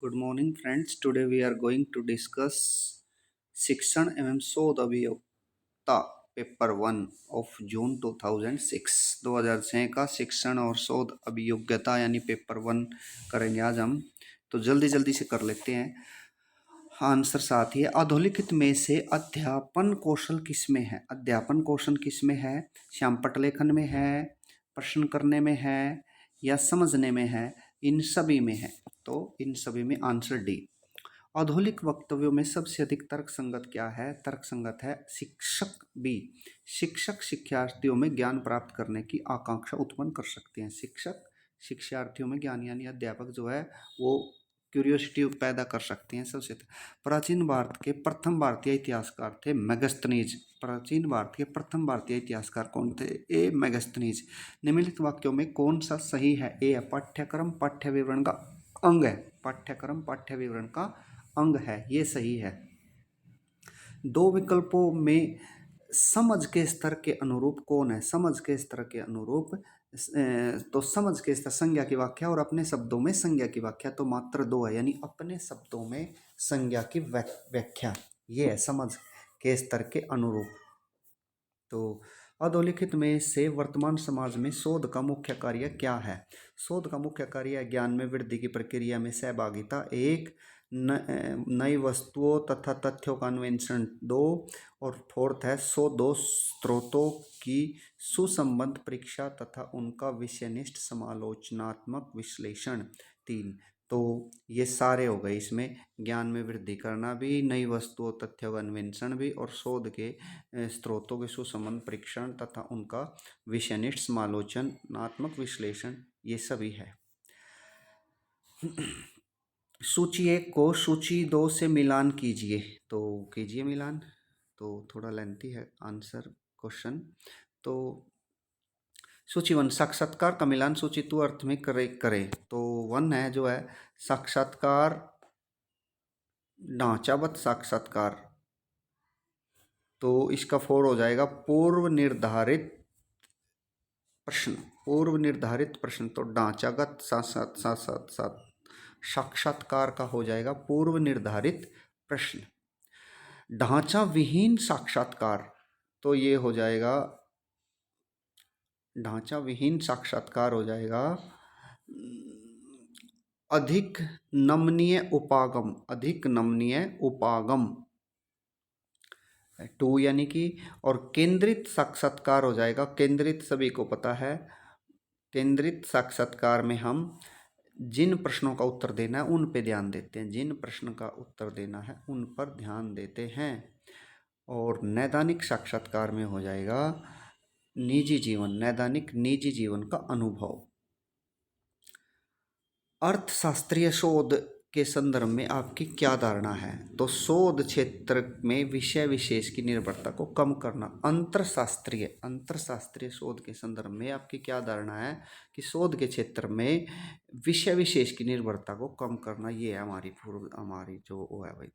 Good morning, friends. Today we are going to discuss शिक्षण एवं शोध अभियोक्ता पेपर 1 ऑफ जून 2006 का शिक्षण और शोध अभियोग्यता यानी पेपर 1 करेंगे आज हम। तो जल्दी जल्दी से कर लेते हैं। आंसर साथ ही है। अधोलिखित में से अध्यापन कौशल किसमें है? अध्यापन कौशल किसमें है? श्यामपट्ट लेखन में है, प्रश्न करने में है या समझने में है? इन सभी में है। तो इन सभी में आंसर डी। अधोलिख वक्तव्यों में सबसे अधिक तर्क संगत क्या है? तर्क संगत है शिक्षक बी। शिक्षक शिक्षार्थियों में ज्ञान प्राप्त करने की आकांक्षा उत्पन्न कर सकते हैं। शिक्षक शिक्षार्थियों में ज्ञान यानी अध्यापक जो है वो क्यूरियोसिटी पैदा कर सकते हैं। सबसे प्राचीन भारत के प्रथम भारतीय इतिहासकार थे मेगस्थनीज। प्राचीन भारत के प्रथम भारतीय इतिहासकार कौन थे? ए मेगस्थनीज। निम्नलिखित वाक्यों में कौन सा सही है? ए पाठ्यक्रम पाठ्य विवरण का अंग है। पाठ्यक्रम पाठ्य विवरण का अंग है, ये सही है। दो विकल्पों में समझ के स्तर के अनुरूप कौन है? समझ के स्तर के अनुरूप तो समझ के स्तर संज्ञा की व्याख्या और अपने शब्दों में संज्ञा की व्याख्या तो मात्र दो है, यानी अपने शब्दों में संज्ञा की व्याख्या, ये है समझ के स्तर के अनुरूप। तो अधोलिखित में से वर्तमान समाज में शोध का मुख्य कार्य क्या है? शोध का मुख्य कार्य है ज्ञान में वृद्धि की प्रक्रिया में सहभागिता एक, नई वस्तुओं तथा तथ्यों का अन्वेषण दो, और फोर्थ है शोधों स्रोतों की सुसंबद्ध परीक्षा तथा उनका विषयनिष्ठ समालोचनात्मक विश्लेषण तीन। तो ये सारे हो गए। इसमें ज्ञान में वृद्धि करना भी, नई वस्तुओं तथ्यों का अन्वेषण भी, और शोध के स्रोतों के सुसंबद्ध परीक्षण तथा उनका विषयनिष्ठ समालोचनात्मक विश्लेषण, ये सभी है। सूची 1 को सूची 2 से मिलान कीजिए। तो कीजिए मिलान। तो थोड़ा लेंथी है आंसर क्वेश्चन। तो सूची 1 साक्षात्कार का मिलान सूची 2 अर्थ में करें। तो 1 है जो है साक्षात्कार ढांचागत साक्षात्कार, तो इसका 4 हो जाएगा पूर्व निर्धारित प्रश्न। पूर्व निर्धारित प्रश्न तो ढांचागत साक्षात्कार का हो जाएगा पूर्व निर्धारित प्रश्न। ढांचा विहीन साक्षात्कार तो ये हो जाएगा, ढांचा विहीन साक्षात्कार हो जाएगा अधिक नमनीय उपागम। अधिक नमनीय उपागम 2 यानी कि, और केंद्रित साक्षात्कार हो जाएगा, केंद्रित सभी को पता है। केंद्रित साक्षात्कार में हम जिन प्रश्नों का उत्तर देना है उन पे ध्यान देते हैं, जिन प्रश्न का उत्तर देना है उन पर ध्यान देते हैं। और नैदानिक साक्षात्कार में हो जाएगा निजी जीवन, नैदानिक निजी जीवन का अनुभव। अर्थशास्त्रीय शोध के संदर्भ में आपकी क्या धारणा है? तो शोध क्षेत्र में विषय विशेष की निर्भरता को कम करना। अंतरशास्त्रीय शोध के संदर्भ में आपकी क्या धारणा है कि शोध के क्षेत्र में विषय विशेष की निर्भरता को कम करना, ये है हमारी जो वो है भाई।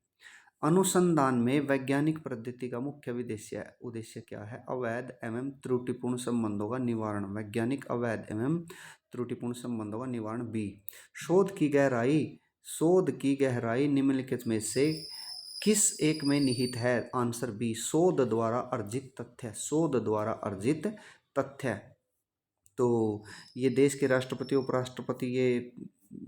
अनुसंधान में वैज्ञानिक पद्धति का मुख्य उद्देश्य क्या है? अवैध एवं त्रुटिपूर्ण संबंधों का निवारण। वैज्ञानिक अवैध एवं त्रुटिपूर्ण संबंधों का निवारण बी। शोध की गहराई निम्नलिखित में से किस एक में निहित है? आंसर बी शोध द्वारा अर्जित तथ्य। शोध द्वारा अर्जित तथ्य। तो ये देश के राष्ट्रपति उपराष्ट्रपति ये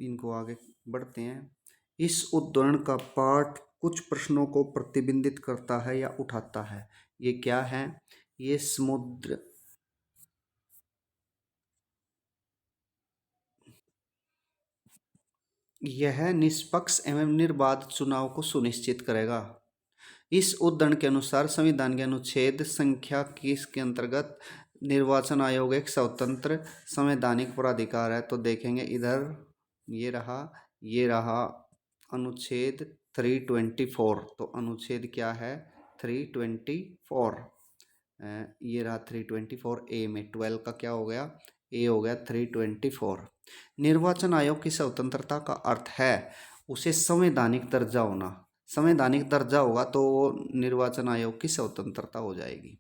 इनको आगे बढ़ते हैं। इस उद्धरण का पाठ कुछ प्रश्नों को प्रतिबिंबित करता है या उठाता है, ये क्या है? ये समुद्र यह निष्पक्ष एवं निर्बाध चुनाव को सुनिश्चित करेगा। इस उद्धरण के अनुसार संविधान के अनुच्छेद संख्या 21 के अंतर्गत निर्वाचन आयोग एक स्वतंत्र संवैधानिक प्राधिकार है। तो देखेंगे इधर ये रहा अनुच्छेद 324। तो अनुच्छेद क्या है? 324। ये रहा 324 ए में 12 का क्या हो गया? ए हो गया 324। निर्वाचन आयोग की स्वतंत्रता का अर्थ है उसे संवैधानिक दर्जा होना। संवैधानिक दर्जा होगा तो निर्वाचन आयोग की स्वतंत्रता हो जाएगी।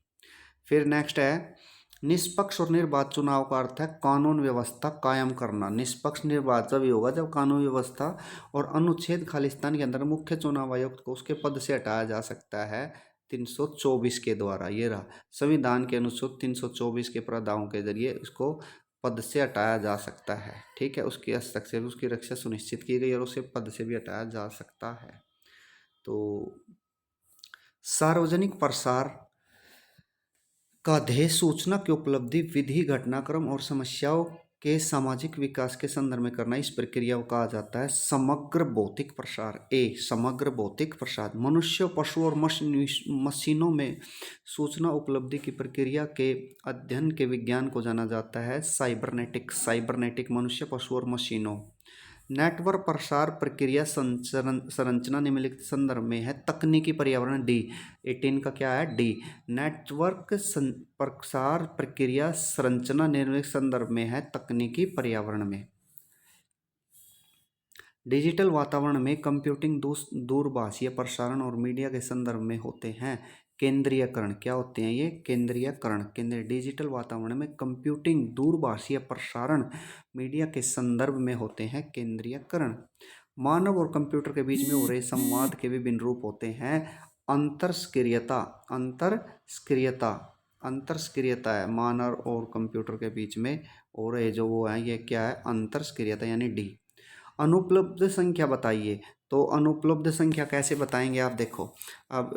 फिर नेक्स्ट है निष्पक्ष और निर्बाध चुनाव का अर्थ है कानून व्यवस्था कायम करना। निष्पक्ष निर्बाध जब होगा जब कानून व्यवस्था और अनुच्छेद खालिस्तान के अंदर मुख्य चुनाव आयुक्त को उसके पद से हटाया जा सकता है 324 के द्वारा। ये रहा संविधान के अनुच्छेद 324 के प्रावधानों के जरिए उसको पद से हटाया जा सकता है। ठीक है, उसकी हस्तक्षेप उसकी रक्षा सुनिश्चित की गई और उसे पद से भी हटाया जा सकता है। तो सार्वजनिक प्रसार का ध्येय सूचना की उपलब्धि, विधि, घटनाक्रम और समस्याओं के सामाजिक विकास के संदर्भ में करना। इस प्रक्रिया को कहा जाता है समग्र भौतिक प्रसार। समग्र भौतिक प्रसार मनुष्य, पशु और मशीनों में सूचना उपलब्धि की प्रक्रिया के अध्ययन के विज्ञान को जाना जाता है साइबरनेटिक मनुष्य, पशु और मशीनों। नेटवर्क प्रसार प्रक्रिया संरचना निम्नलिखित संदर्भ में है तकनीकी पर्यावरण। डी 18 का क्या है? डी नेटवर्क प्रसार प्रक्रिया संरचना निम्नलिखित संदर्भ में है तकनीकी पर्यावरण में। डिजिटल वातावरण में कंप्यूटिंग, दूरभाषीय प्रसारण और मीडिया के संदर्भ में होते हैं केंद्रीयकरण। क्या होते हैं ये? केंद्रीयकरण। डिजिटल वातावरण में कंप्यूटिंग, दूरभाषीय प्रसारण, मीडिया के संदर्भ में होते हैं केंद्रीयकरण। मानव और कंप्यूटर के बीच में हो रहे संवाद के विभिन्न रूप होते हैं अंतरस्क्रियता। अंतरस्क्रियता है मानव और कंप्यूटर के बीच में हो रहे जो वो है ये क्या है? अंतरस्क्रियता यानी डी। अनुपलब्ध संख्या बताइए। तो अनुपलब्ध संख्या कैसे बताएंगे आप देखो। अब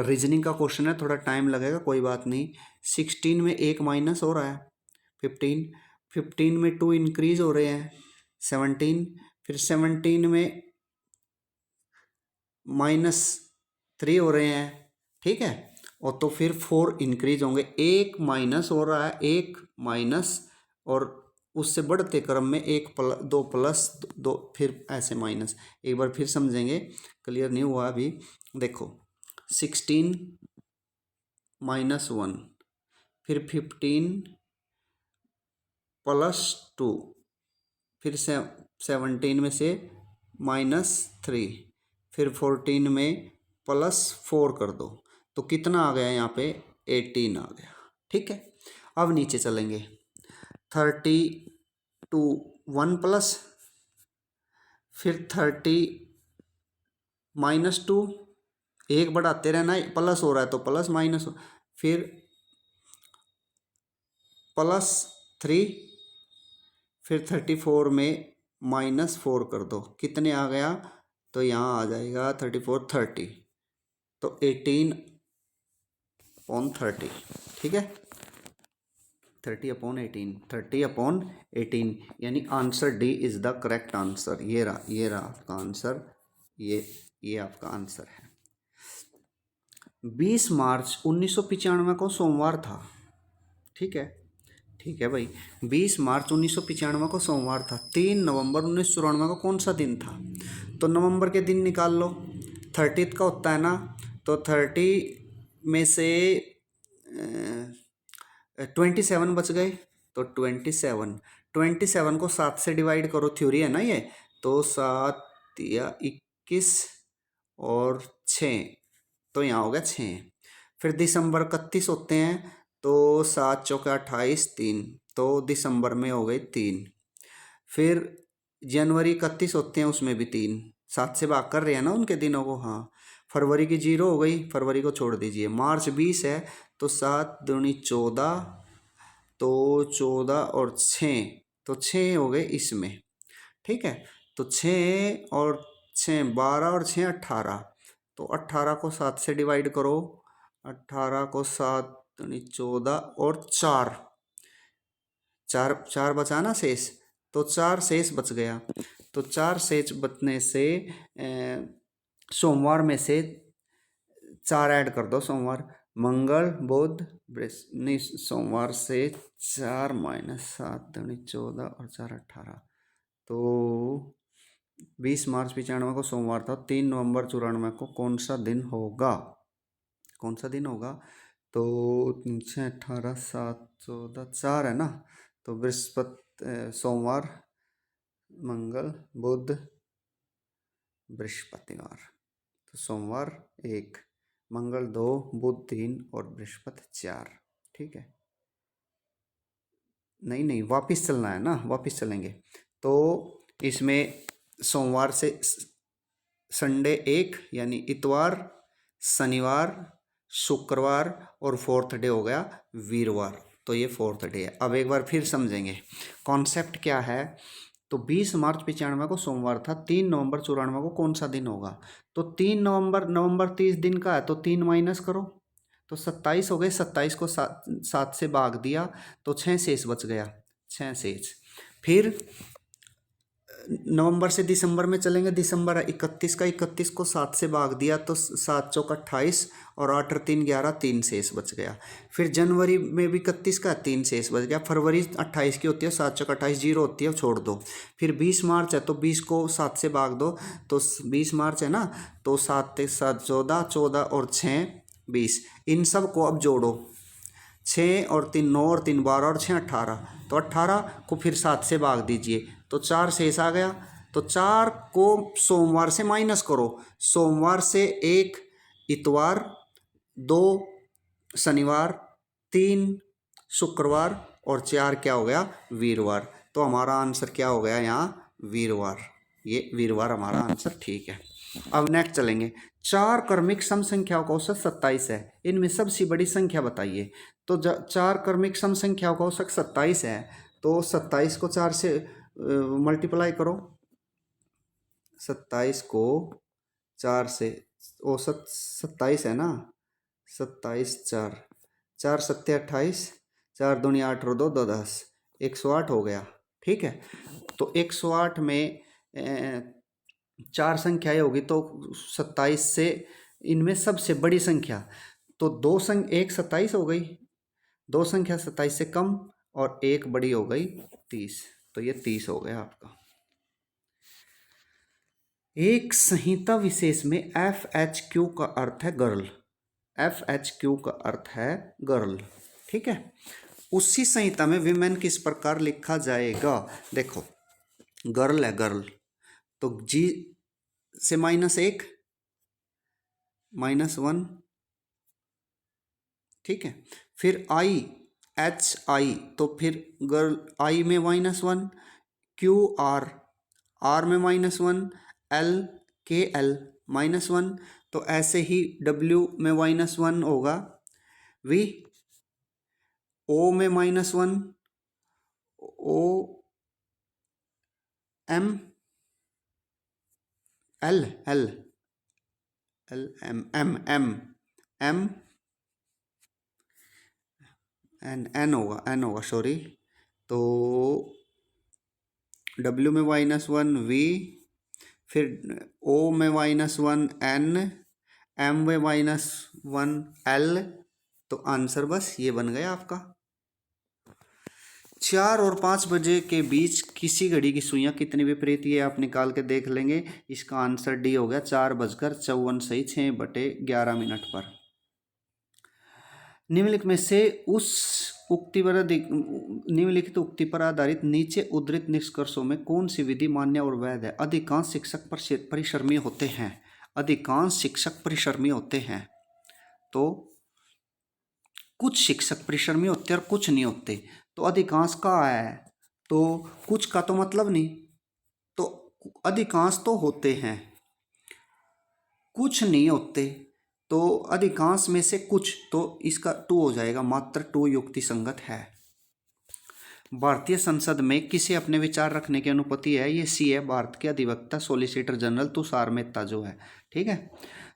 रीजनिंग का क्वेश्चन है, थोड़ा टाइम लगेगा, कोई बात नहीं। 16 में 1 माइनस हो रहा है 15 में 2 इंक्रीज हो रहे हैं 17, फिर 17 में -3 हो रहे हैं। ठीक है, और तो फिर 4 इंक्रीज होंगे। 1 माइनस हो रहा है, 1 माइनस और उससे बढ़ते क्रम में 2 प्लस 2 फिर ऐसे माइनस। एक बार फिर समझेंगे, क्लियर नहीं हुआ अभी। देखो 16 -1, फिर 15 +2, फिर 17 में से -3, फिर 14 में +4 कर दो तो कितना आ गया यहाँ पे? 18 आ गया। ठीक है, अब नीचे चलेंगे। 32 1 प्लस, फिर 30 -2, एक बढ़ाते रहना है, प्लस हो रहा है तो प्लस माइनस, फिर +3, फिर 34 में -4 कर दो, कितने आ गया? तो यहाँ आ जाएगा 34 30, तो 18/30। ठीक है, 30/18 यानी answer D is the correct answer. ये रहा आपका आंसर, ये आपका आंसर है। 20 मार्च 1995 को सोमवार था। ठीक है भाई, 20 मार्च 1995 को सोमवार था। 3 नवंबर 1994 को कौन सा दिन था? तो नवंबर के दिन निकाल लो, 30 का होता है ना, तो 30 में से 27 बच गए, तो 27 को 7 से डिवाइड करो, थ्योरी है ना ये, तो 7 या 21 और 6, तो यहाँ हो गया 6। फिर दिसंबर 31 होते हैं, तो 7 चौके 28 3, तो दिसंबर में हो गए 3। फिर जनवरी 31 होते हैं, उसमें भी 3, 7 से भाग कर रहे हैं ना उनके दिनों को। हाँ, फरवरी की 0 हो गई, फरवरी को छोड़ दीजिए। मार्च 20 है, तो 7 दूनी 14, तो 14 और 6, तो 6 हो गए इसमें। ठीक है, तो 6 और 6 12 और 6 18, तो 18 को 7 से डिवाइड करो, 18 को 7 दूनी 14 और 4 4 बचा ना शेष, तो 4 शेष बच गया। तो 4 शेष बचने से सोमवार में से 4 ऐड कर दो। सोमवार, मंगल, बुध, नहीं, सोमवार से 4 -7 दूनी 14 और 4 18, तो 20 मार्च 95 को सोमवार था। 3 नवंबर 94 को कौन सा दिन होगा? तो 6 18 7 14 4 है ना, तो बृहस्पति, सोमवार, मंगल, बुध, बृहस्पतिवार। तो सोमवार 1, मंगल 2, बुध 3 और बृहस्पति 4। ठीक है, नहीं नहीं, वापस चलना है ना, वापस चलेंगे। तो इसमें सोमवार से संडे एक यानी इतवार, शनिवार, शुक्रवार और फोर्थ डे हो गया वीरवार। तो ये फोर्थ डे है। अब एक बार फिर समझेंगे कॉन्सेप्ट क्या है। तो 20 मार्च 95 को सोमवार था, 3 नवंबर 94 को कौन सा दिन होगा? तो 3 नवंबर 30 दिन का है, तो 3 माइनस करो तो 27 हो गए। 27 को 7 से भाग दिया तो 6 शेष बच गया, 6 शेष। फिर नवंबर से दिसंबर में चलेंगे। दिसंबर 31 का, 31 को 7 से भाग दिया तो 7 चौक 28 और 8 और 3 11, 3 शेष बच गया। फिर जनवरी में भी 31 का 3 शेष बच गया। फरवरी 28 की होती है, 7 चौक 28, 0 होती है, छोड़ दो। फिर 20 मार्च है तो 20 को 7 से भाग दो तो 20 मार्च है ना, तो 7 7 14, 14 और 6 20। इन सब को अब जोड़ो, 6 और 3 9 और 3 12 और 6 18। तो 18 को फिर 7 से भाग दीजिए तो 4 शेष आ गया। तो 4 को सोमवार से माइनस करो। सोमवार से 1 इतवार, 2 शनिवार, 3 शुक्रवार और 4 क्या हो गया? वीरवार। तो हमारा आंसर क्या हो गया यहाँ? वीरवार। ये वीरवार हमारा आंसर ठीक है। अब नेक्स्ट चलेंगे। 4 क्रमिक सम संख्याओं का औसत 27 है, इनमें सबसे बड़ी संख्या बताइए। तो 4 क्रमिक सम संख्याओं का औसत 27 है, तो 27 को 4 से मल्टीप्लाई करो। 27 को 4 से, औसत 27 है ना, 27 4, 4 सत्ते 28, 4 दूनी 8 और 2 2 10, 108 हो गया। ठीक है। तो 108 में 4 संख्याएं होगी तो 27 से इनमें सबसे बड़ी संख्या, तो एक 27 हो गई, 2 संख्या 27 से कम और एक बड़ी हो गई 30। तो ये 30 हो गया आपका। एक संहिता विशेष में FHQ का अर्थ है गर्ल। FHQ का अर्थ है गर्ल। ठीक है। उसी संहिता में विमेन किस प्रकार लिखा जाएगा? देखो, गर्ल है गर्ल, तो G से -1 -1, ठीक है। फिर IHI, तो फिर गर्ल I में -1, QR R में -1, LKL -1, तो ऐसे ही W में -1 होगा, V O में -1, OM M N होगा, N होगा, सॉरी। तो W में -1 V, फिर O में -1 N, M में -1 L। तो आंसर बस ये बन गया आपका। 4 और 5 बजे के बीच किसी घड़ी की सुइयां कितनी विपरीत, ये आप निकाल के देख लेंगे। इसका आंसर डी हो गया, 4:54 सही 6/11 पर। निम्नलिखित में से निम्नलिखित उक्ति पर आधारित नीचे उद्धृत निष्कर्षों में कौन सी विधि मान्य और वैध है? अधिकांश शिक्षक परिश्रमी होते हैं। अधिकांश शिक्षक परिश्रमी होते हैं। तो कुछ शिक्षक परिश्रमी होते हैं और कुछ नहीं होते। तो अधिकांश का है, तो कुछ का तो मतलब नहीं, तो अधिकांश तो होते हैं, कुछ नहीं होते। तो अधिकांश में से कुछ, तो इसका 2 हो जाएगा, मात्र 2 युक्ति संगत है। भारतीय संसद में किसे अपने विचार रखने की अनुमति है? ये सी है, भारत के अधिवक्ता सॉलिसिटर जनरल तुषार मेहता जो है। ठीक है।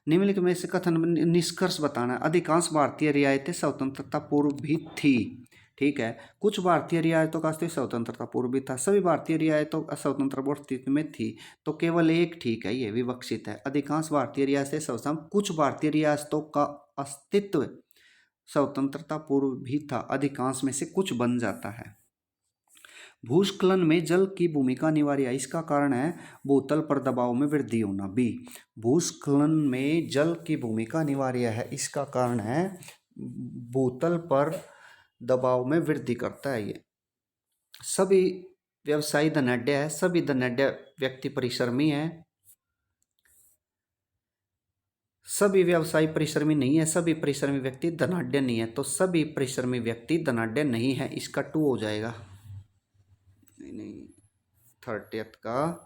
निम्नलिखित में से कथन निष्कर्ष बताना है। अधिकांश भारतीय रियायतें स्वतंत्रता पूर्व भी थी। ठीक है। कुछ भारतीय रियायतों का अस्तित्व स्वतंत्रता पूर्व भी था। सभी भारतीय रियायतों स्वतंत्र अस्तित्व में थी, तो केवल एक ठीक है, ये विवक्षित है। अधिकांश भारतीय रियासतें स्वतंत्र, कुछ भारतीय रियासतों का अस्तित्व स्वतंत्रता पूर्व भी था। अधिकांश में से कुछ बन जाता है। भूस्खलन में जल की भूमिका अनिवार्य है, इसका कारण है भूतल पर दबाव में वृद्धि होना। बी, भूस्खलन में जल की भूमिका अनिवार्य है, इसका कारण है भूतल पर दबाव में वृद्धि करता है। ये सभी व्यवसायी धनाढ्य है, सभी धनाढ्य व्यक्ति परिश्रमी है। सभी व्यवसायी परिश्रमी नहीं है, सभी परिश्रमी व्यक्ति धनाढ्य नहीं है। तो सभी परिश्रमी व्यक्ति धनाढ्य नहीं है, इसका 2 हो जाएगा। नहीं 30th का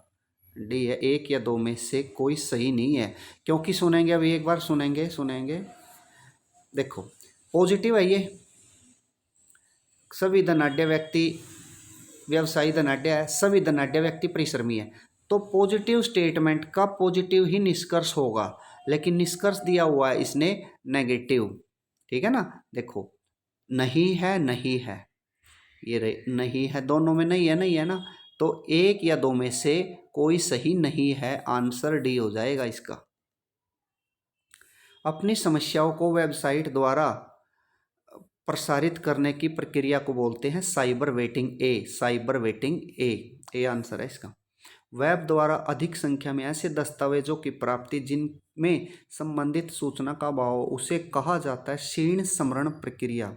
डी है। एक या दो में से कोई सही नहीं है, क्योंकि सुनेंगे अभी एक बार सुनेंगे। देखो पॉजिटिव है ये, सभी धनाढ्य व्यक्ति व्यवसायी धनाढ्य है, सभी धनाढ्य व्यक्ति परिश्रमी है। तो पॉजिटिव स्टेटमेंट का पॉजिटिव ही निष्कर्ष होगा, लेकिन निष्कर्ष दिया हुआ है इसने नेगेटिव। ठीक है ना, देखो नहीं है नहीं है, ये रहे नहीं है, दोनों में नहीं है ना, तो एक या दो में से कोई सही नहीं है, आंसर डी हो जाएगा इसका। अपनी समस्याओं को वेबसाइट द्वारा प्रसारित करने की प्रक्रिया को बोलते हैं cyber waiting A. Cyber waiting A answer है इसका। वेब द्वारा अधिक संख्या में ऐसे दस्तावेजों की प्राप्ति जिनमें संबंधित सूचना का अभाव, उसे कहा जाता है क्षीण स्मरण प्रक्रिया।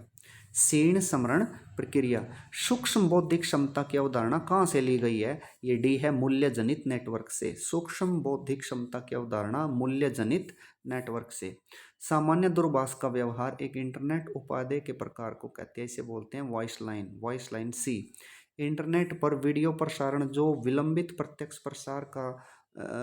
क्षीण स्मरण प्रक्रिया। सूक्ष्म बौद्धिक क्षमता की अवधारणा कहाँ से ली गई है? ये डी है, मूल्य जनित नेटवर्क से। सूक्ष्म बौद्धिक क्षमता की अवधारणा मूल्य जनित नेटवर्क से। सामान्य दूरभाष का व्यवहार एक इंटरनेट उपाधि के प्रकार को कहते हैं, इसे बोलते हैं वॉइस लाइन। वॉइस लाइन सी। इंटरनेट पर वीडियो प्रसारण जो विलंबित प्रत्यक्ष प्रसार का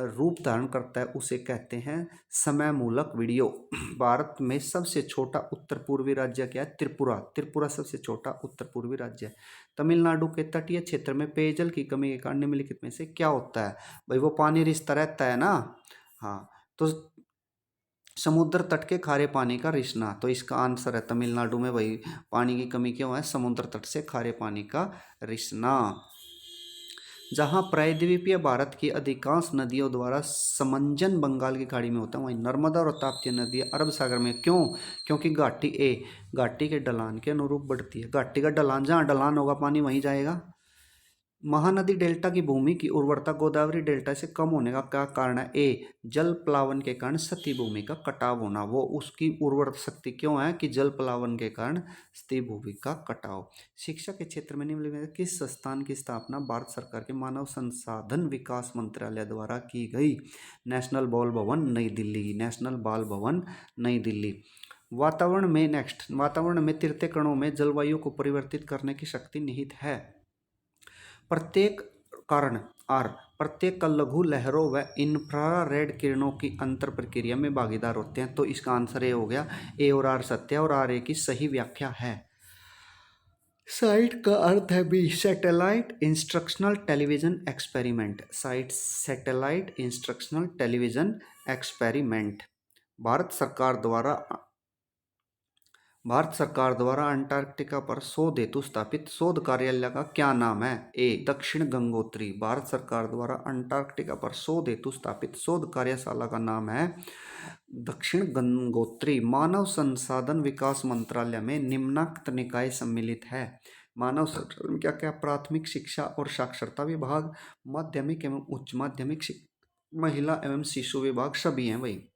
रूप धारण करता है उसे कहते हैं समय मूलक वीडियो। भारत में सबसे छोटा उत्तर पूर्वी राज्य क्या है? त्रिपुरा। त्रिपुरा सबसे छोटा उत्तर पूर्वी राज्य है। तमिलनाडु के तटीय क्षेत्र में पेयजल की कमी के कारण निम्नलिखित में से क्या होता है? भाई वो पानी रिसता रहता है ना। हाँ, तो समुद्र तट के खारे पानी का रिसना, तो इसका आंसर है तमिलनाडु में भाई पानी की कमी क्यों है? समुद्र तट से खारे पानी का रिसना। जहाँ प्रायद्वीपीय भारत की अधिकांश नदियों द्वारा समंजन बंगाल की खाड़ी में होता है, वहीं नर्मदा और ताप्ती नदियाँ अरब सागर में। क्यों? क्योंकि घाटी के ढलान के अनुरूप बढ़ती है। घाटी का ढलान, जहाँ ढलान होगा पानी वहीं जाएगा। महानदी डेल्टा की भूमि की उर्वरता गोदावरी डेल्टा से कम होने का क्या कारण है? ए, जल प्लावन के कारण सतही भूमि का कटाव होना। वो उसकी उर्वरता शक्ति क्यों है? कि जल प्लावन के कारण सतही भूमि का कटाव। शिक्षा के क्षेत्र में निम्नलिखित में किस संस्थान की स्थापना भारत सरकार के मानव संसाधन विकास मंत्रालय द्वारा की गई? नेशनल बाल भवन नई दिल्ली। नेशनल बाल भवन नई दिल्ली। वातावरण में तैरते कणों में जलवायु को परिवर्तित करने की शक्ति निहित है। प्रत्येक का लघु लहरों व इंफ्रारेड किरणों की अंतर प्रक्रिया में भागीदार होते हैं। तो इसका आंसर ए हो गया। ए और आर सत्य और आर ए की सही व्याख्या है। साइट का अर्थ है बी, satellite instructional television experiment. SITE satellite instructional television experiment. Bharat सरकार द्वारा अंटार्कटिका पर शोध हेतु स्थापित शोध कार्यालय का क्या नाम है? ए, दक्षिण गंगोत्री। भारत सरकार द्वारा अंटार्कटिका पर शोध हेतु स्थापित शोध कार्यशाला का नाम है दक्षिण गंगोत्री। मानव संसाधन विकास मंत्रालय में निम्नलिखित निकाय सम्मिलित है। मानव संसाधन में क्या क्या? प्राथमिक शिक्षा और साक्षरता विभाग, माध्यमिक एवं उच्च माध्यमिक, महिला एवं शिशु विभाग, सभी हैं भाई।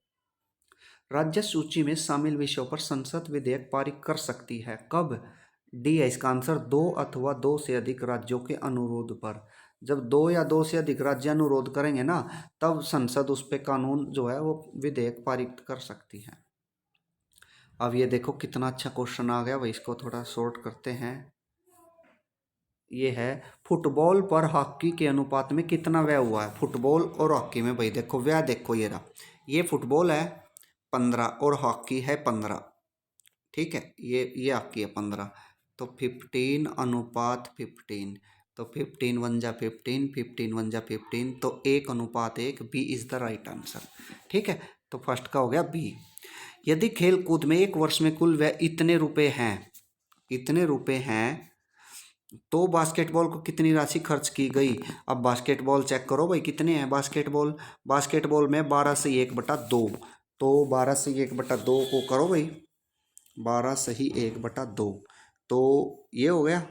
राज्य सूची में शामिल विषयों पर संसद विधेयक पारित कर सकती है कब? डी है इसका आंसर, दो अथवा दो से अधिक राज्यों के अनुरोध पर। जब दो या दो से अधिक राज्य अनुरोध करेंगे ना, तब संसद उस पर कानून जो है वो विधेयक पारित कर सकती है। अब ये देखो कितना अच्छा क्वेश्चन आ गया भाई, इसको थोड़ा शॉर्ट करते हैं। ये है फुटबॉल पर हॉकी के अनुपात में कितना व्यय हुआ है? फुटबॉल और हॉकी में भाई देखो व्यय, देखो ये रहा, ये फुटबॉल है 15 और हॉकी है 15। ठीक है, ये हॉकी है 15, तो 15:15। तो 15 1 जा 15, 15 1 जा 15, तो 1:1। B is the right answer. ठीक है, तो फर्स्ट का हो गया बी। यदि खेल कूद में एक वर्ष में कुल व्यय इतने रुपए हैं तो बास्केटबॉल को कितनी राशि खर्च की गई? अब बास्केटबॉल चेक करो भाई कितने हैं बास्केटबॉल में 12 से 1/2। तो 12 से 1/2 को करो भाई, 12 सही 1/2, तो ये हो गया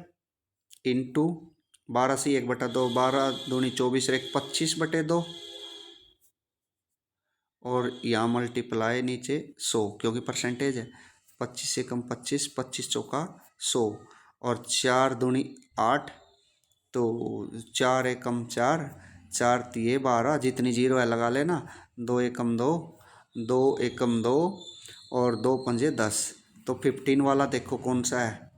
इंटू 12 से 1/2, 12 दूनी 24 एक 25/2, और यहाँ मल्टीप्लाई नीचे 100 क्योंकि परसेंटेज है। 25 से कम 25, 25 चौका 100, और 4 दूनी 8, तो 4 एकम 4, 4 तिये 12, जितनी जीरो है लगा लेना। 2 एकम 2, 2 एकम 2, और 2 पंजे 10। तो 15 वाला देखो कौन सा है?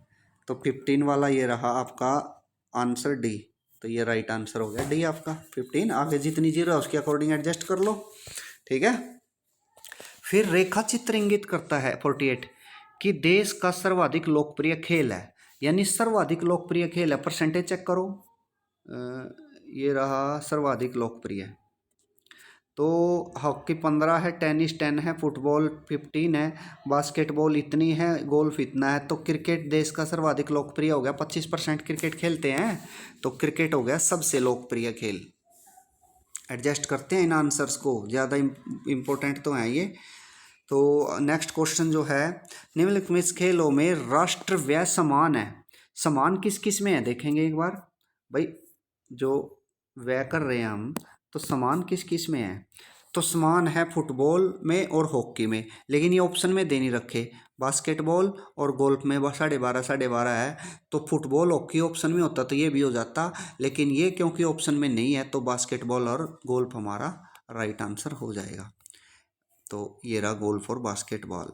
तो 15 वाला ये रहा आपका आंसर डी। तो ये राइट आंसर हो गया डी आपका 15। आगे जितनी जीरो है उसके अकॉर्डिंग एडजस्ट कर लो, ठीक है। फिर रेखा चित्र इंगित करता है 48 कि देश का सर्वाधिक लोकप्रिय खेल है, यानी सर्वाधिक लोकप्रिय खेल है, परसेंटेज चेक करो। ये रहा सर्वाधिक लोकप्रिय, तो हॉकी 15 है, टेनिस 10 है, फुटबॉल 15 है, बास्केटबॉल इतनी है, गोल्फ इतना है। तो क्रिकेट देश का सर्वाधिक लोकप्रिय हो गया, 25% क्रिकेट खेलते हैं, तो क्रिकेट हो गया सबसे लोकप्रिय खेल। एडजस्ट करते हैं इन आंसर्स को, ज़्यादा इम्पोर्टेंट तो हैं ये। तो नेक्स्ट क्वेश्चन जो है, निम्नलिखित में खेलों में राष्ट्र व्यय समान है, समान किस किस में है देखेंगे एक बार भाई। जो व्यय कर रहे हैं हम, तो समान किस किस में है, तो समान है फुटबॉल में और हॉकी में, लेकिन ये ऑप्शन में दे नहीं रखे। बास्केटबॉल और गोल्फ में 12.5 है, तो फुटबॉल हॉकी ऑप्शन में होता तो ये भी हो जाता, लेकिन ये क्योंकि ऑप्शन में नहीं है तो बास्केटबॉल और गोल्फ हमारा राइट आंसर हो जाएगा। तो ये रहा गोल्फ और बास्केटबॉल।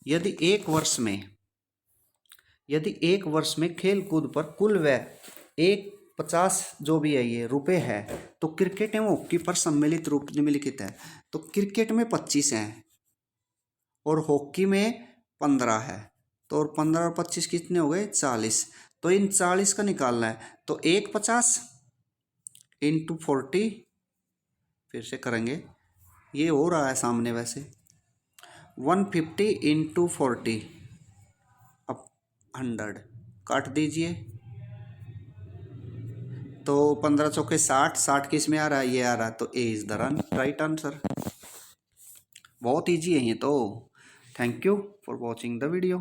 यदि एक वर्ष में खेल कूद पर कुल व्यय 150 जो भी है ये रुपए है, तो क्रिकेट एवं हॉकी पर सम्मिलित रूप निम्नलिखित है। तो क्रिकेट में 25 है और हॉकी में 15 है, तो और 15 और 25 कितने हो गए 40। तो इन 40 का निकालना है, तो 150 इंटू 40, फिर से करेंगे, ये हो रहा है सामने वैसे, 150 इंटू 40 अब 100 काट दीजिए, तो 15 चौके 60, 60 किस में आ रहा है, ये आ रहा है, तो ए इज द राइट आंसर। बहुत इजी है ये तो। Thank you for watching the video.